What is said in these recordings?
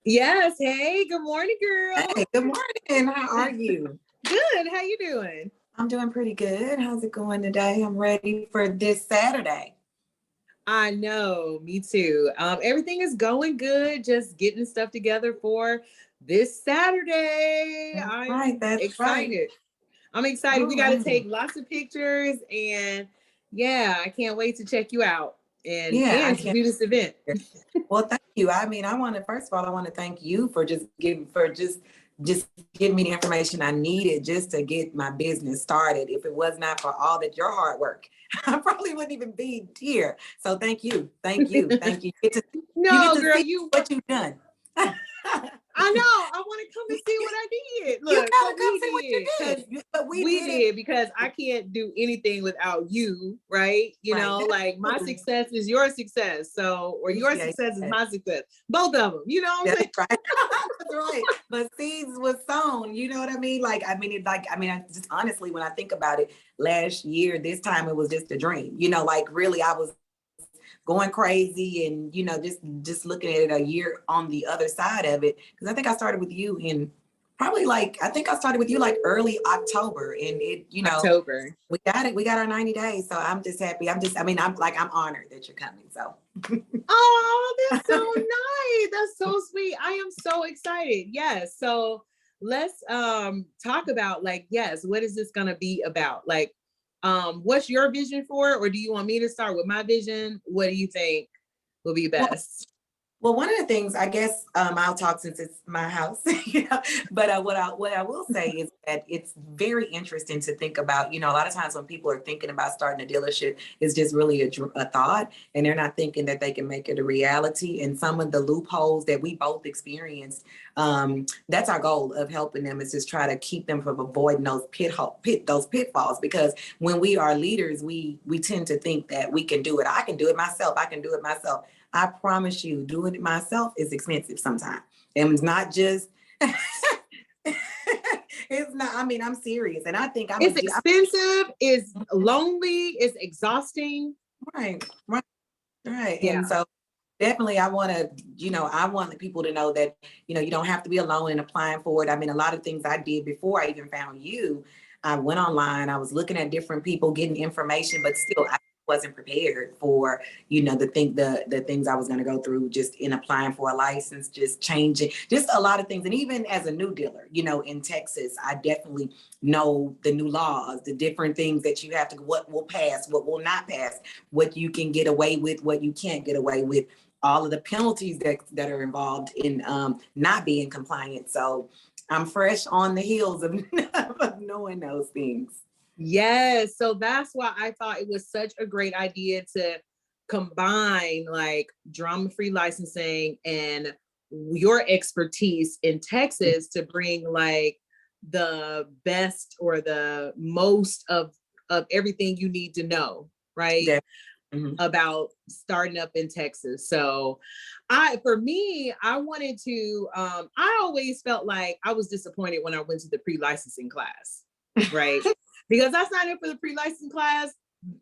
Yes. Hey, good morning, girl. Hey, good morning. How are you? Good. How you doing? I'm doing pretty good. How's it going today? I'm ready for this Saturday. I know, me too. Everything is going good. Just getting stuff together for this Saturday. That's right. I'm That's right. excited. I'm excited. All We got to right. take lots of pictures, and yeah, I can't wait to check you out and Yeah, I and to can't. do this event. Well, thank you. I mean, I want to first of all, I want to thank you for just giving me the information I needed just to get my business started. If it was not for all that your hard work, I probably wouldn't even be here. So thank you. Thank you. Thank you. You get No, to girl, see you. what you've done. I know. I want to come and see what I did. You Look, gotta what come we see what you did, because did. But we we did it did, because I can't do anything without you, right? right. That's Like my true. success is your success, so or your Appreciate success is that. my success. Both of them. You know what I'm That's saying? right. That's right. But seeds was sown. You know what I mean? I just honestly, when I think about it, last year, this time it was just a dream. Like really, I was going crazy, and just looking at it a year on the other side of it. Because I think I started with you in probably I think I started with you like early October, and October. we got it. We got our 90 days. So I'm just happy. I'm honored that you're coming. So. Oh, that's so nice. That's so sweet. I am so excited. Yes. So let's talk about, like, yes, what is this gonna be about? Like, what's your vision for it? Or do you want me to start with my vision? What do you think will be Well, best? Well, one of the things I guess I'll talk since it's my house, but what I will say is that it's very interesting to think about. A lot of times when people are thinking about starting a dealership, it's just really a thought, and they're not thinking that they can make it a reality. And some of the loopholes that we both experienced, that's our goal of helping them, is just try to keep them from avoiding those those pitfalls. Because when we are leaders, we tend to think that we can do it. I can do it myself. I can do it myself. I promise you, doing it myself is expensive sometimes. And it's not just, it's not, I mean, I'm serious. And I think It's expensive, it's lonely, it's exhausting. right, right, right. Yeah. And so definitely I want the people to know that, you don't have to be alone in applying for it. I mean, a lot of things I did before I even found you, I went online, I was looking at different people, getting information, but still I wasn't prepared for, the things I was going to go through just in applying for a license, just changing, just a lot of things. And even as a new dealer, in Texas, I definitely know the new laws, the different things that you have to, what will pass, what will not pass, what you can get away with, what you can't get away with, all of the penalties that are involved in not being compliant. So I'm fresh on the heels of, of knowing those things. Yes. So that's why I thought it was such a great idea to combine like drama-free licensing and your expertise in Texas to bring like the best or the most of everything you need to know, right? Yeah. Mm-hmm. About starting up in Texas. So for me, I wanted to I always felt like I was disappointed when I went to the pre-licensing class, right? Because I signed up for the pre-licensing class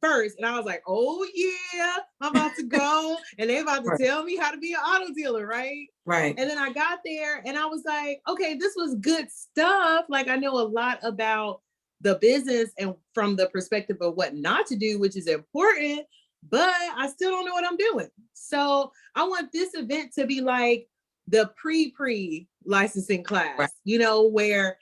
first, and I was like, oh yeah, I'm about to go, and they're about to Right. tell me how to be an auto dealer, right? Right. And then I got there and I was like, okay, this was good stuff. Like, I know a lot about the business and from the perspective of what not to do, which is important, but I still don't know what I'm doing. So I want this event to be like the pre licensing Right. class, where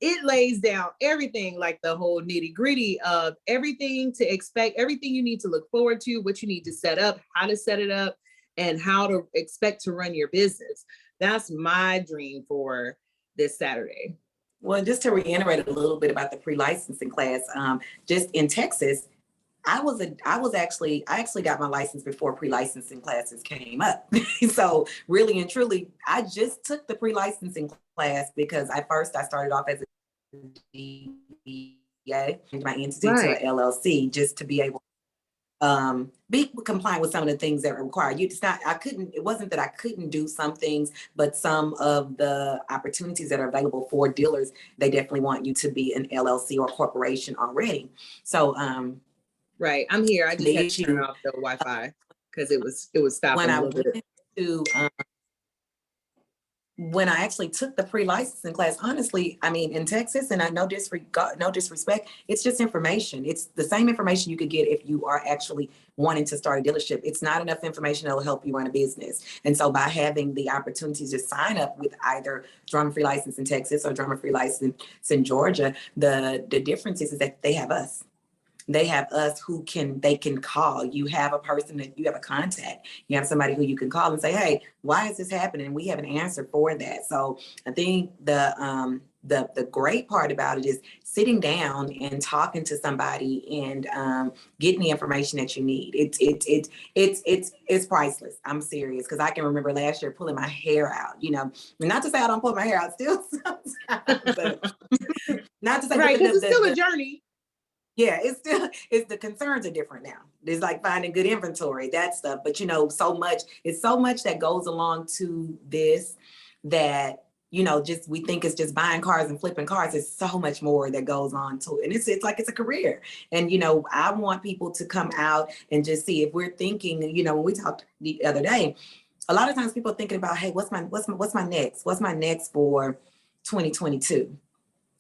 it lays down everything, like the whole nitty gritty of everything to expect, everything you need to look forward to, what you need to set up, how to set it up, and how to expect to run your business. That's my dream for this Saturday. Well, just to reiterate a little bit about the pre-licensing class, just in Texas, I actually got my license before pre-licensing classes came up. So really and truly, I just took the pre-licensing class because I started off as a DBA, my entity to Right. an LLC, just to be able be compliant with some of the things that are required. It wasn't that I couldn't do some things, but some of the opportunities that are available for dealers, they definitely want you to be an LLC or corporation already. So Right. I'm here. I just the had to turn issue off the Wi-Fi because it was stopping when a I little bit. went to when I actually took the pre-licensing class, honestly, I mean, in Texas, and I no disrespect, it's just information. It's the same information you could get if you are actually wanting to start a dealership. It's not enough information that will help you run a business. And so by having the opportunity to sign up with either drama-free license in Texas or drama-free license in Georgia, the difference is that they have us. They have us who they can call. You have a person that you have a contact. You have somebody who you can call and say, hey, why is this happening? We have an answer for that. So I think the great part about it is sitting down and talking to somebody and getting the information that you need. It's priceless. I'm serious, because I can remember last year pulling my hair out. You know, not to say I don't pull my hair out still sometimes, but not to say right, because it's still a journey. Yeah, it's the concerns are different now. It's like finding good inventory, that stuff. But you know, it's so much that goes along to this that, you know, just we think it's just buying cars and flipping cars. It's so much more that goes on to it. And it's like it's a career. And you know, I want people to come out and just see if we're thinking, you know, when we talked the other day, a lot of times people are thinking about, hey, what's my next? What's my next for 2022?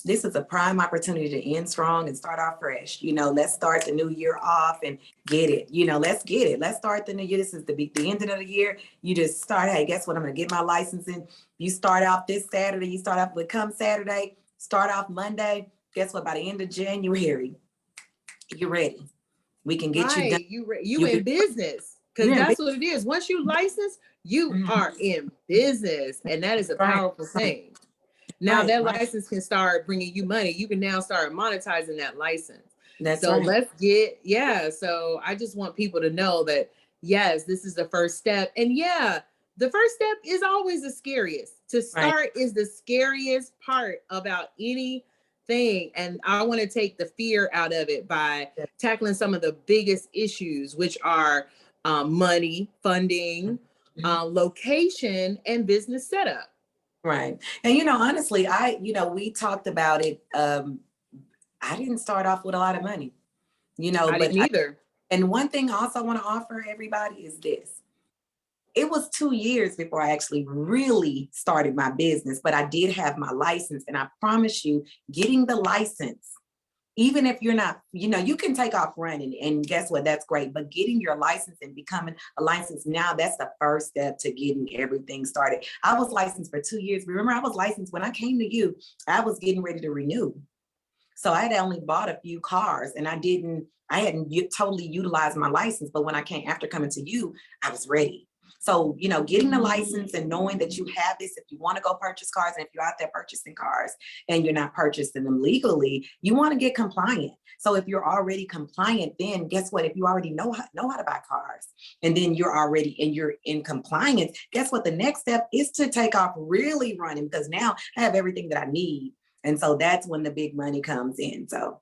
This is a prime opportunity to end strong and start off fresh. You know, let's start the new year off and get it. You know, let's get it. Let's start the new year. This is the ending of the year. You just start, hey, guess what? I'm going to get my licensing. You start off this Saturday. You start off with come Saturday, start off Monday. Guess what? By the end of January, you're ready. We can get you done. You in business, because that's what it is. Once you license, you are in business, and that is a powerful thing. Now that license can start bringing you money. You can now start monetizing that license. So I just want people to know that, yes, this is the first step. And yeah, the first step is always the scariest. To start is the scariest part about anything. And I want to take the fear out of it by tackling some of the biggest issues, which are money, funding, location, and business setup. Right. And, you know, honestly, we talked about it. I didn't start off with a lot of money, you know, I didn't either. And one thing I also want to offer everybody is this. It was 2 years before I actually really started my business, but I did have my license. And I promise you, getting the license, even if you're not, you know, you can take off running and guess what? That's great. But getting your license and becoming a license now, that's the first step to getting everything started. I was licensed for 2 years. Remember, I was licensed when I came to you, I was getting ready to renew. So I had only bought a few cars and I hadn't totally utilized my license. But when I came after coming to you, I was ready. So, you know, getting the license and knowing that you have this, if you want to go purchase cars, and if you're out there purchasing cars and you're not purchasing them legally, you want to get compliant. So if you're already compliant, then guess what? If you already know how to buy cars, and then you're in compliance, guess what? The next step is to take off really running, because now I have everything that I need. And so that's when the big money comes in. So.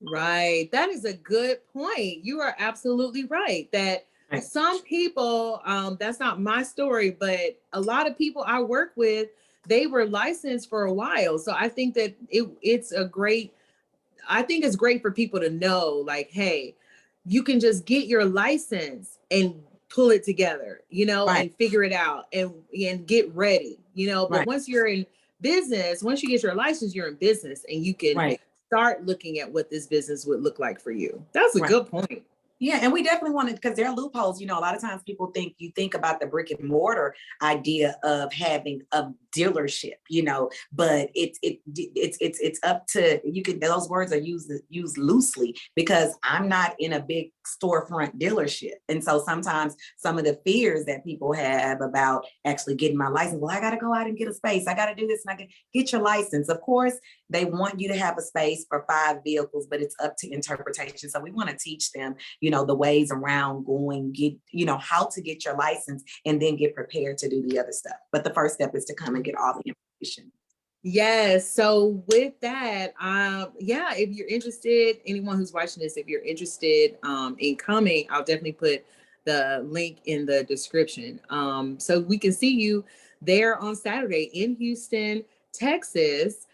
Right. That is a good point. You are absolutely right that some people, that's not my story, but a lot of people I work with, they were licensed for a while. So I think that it's great for people to know, like, hey, you can just get your license and pull it together, you know, and figure it out and get ready, you know. But once you're in business, once you get your license, you're in business, and you can start looking at what this business would look like for you. That's a good point. Yeah, and we definitely want to, because there are loopholes. You know, a lot of times people think about the brick and mortar idea of having a dealership, you know, but it's up to, those words are used loosely, because I'm not in a big storefront dealership. And so sometimes some of the fears that people have about actually getting my license, well, I got to go out and get a space. I got to do this, and I can get your license. Of course, they want you to have a space for 5 vehicles, but it's up to interpretation. So we want to teach them, you know, the ways around how to get your license and then get prepared to do the other stuff. But the first step is to come and get all the information. Yes. So with that, if you're interested, anyone who's watching this, if you're interested in coming, I'll definitely put the link in the description. So we can see you there on Saturday in Houston, Texas,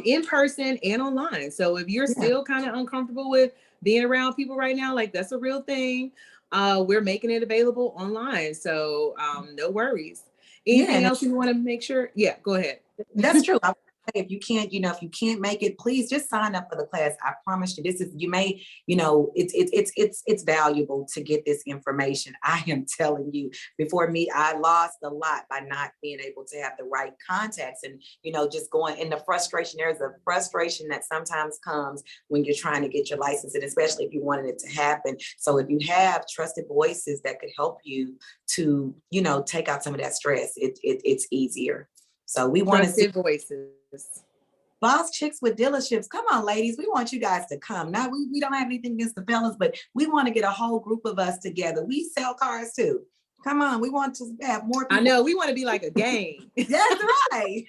in person and online. So if you're still kind of uncomfortable with being around people right now, like, that's a real thing. We're making it available online. So no worries. Yeah, Anything and else you want to make sure? Yeah, go ahead. that's true. I would say if you can't, if you can't make it, please just sign up for the class. I promise you, this is you may, it's valuable to get this information. I am telling you, before me, I lost a lot by not being able to have the right contacts and just going in the frustration. There's a frustration that sometimes comes when you're trying to get your license, and especially if you wanted it to happen. So if you have trusted voices that could help you to, take out some of that stress, it's easier. So we want to see Trusted voices. Boss Chicks with Dealerships. Come on, ladies. We want you guys to come. Now, we don't have anything against the fellas, but we want to get a whole group of us together. We sell cars too. Come on. We want to have more people. I know. We want to be like a gang. That's right.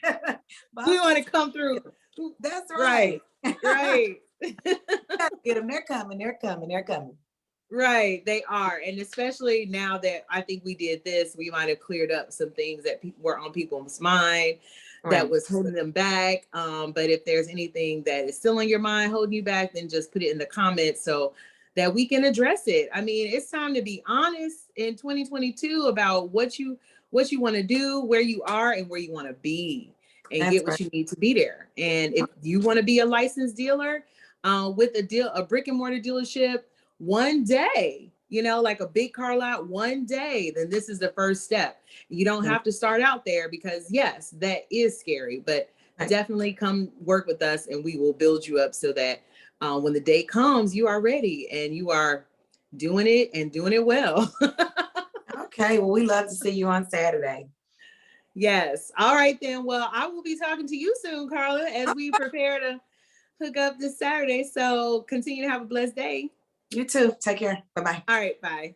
We want to come through. That's right. Right. Get them. They're coming. They're coming. They're coming. Right, they are. And especially now that I think we did this, we might have cleared up some things that people were on people's mind that was holding them back. But if there's anything that is still on your mind holding you back, then just put it in the comments so that we can address it. I mean, it's time to be honest in 2022 about what you want to do, where you are, and where you want to be, and get what you need to be there. And if you want to be a licensed dealer with a brick and mortar dealership, one day, like a big car lot, one day, then this is the first step. You don't have to start out there because yes, that is scary, but definitely come work with us and we will build you up so that when the day comes, you are ready and you are doing it and doing it well. Okay. Well, we love to see you on Saturday. Yes. All right, then. Well, I will be talking to you soon, Carla, as we prepare to hook up this Saturday. So continue to have a blessed day. You too. Take care. Bye-bye. All right. Bye.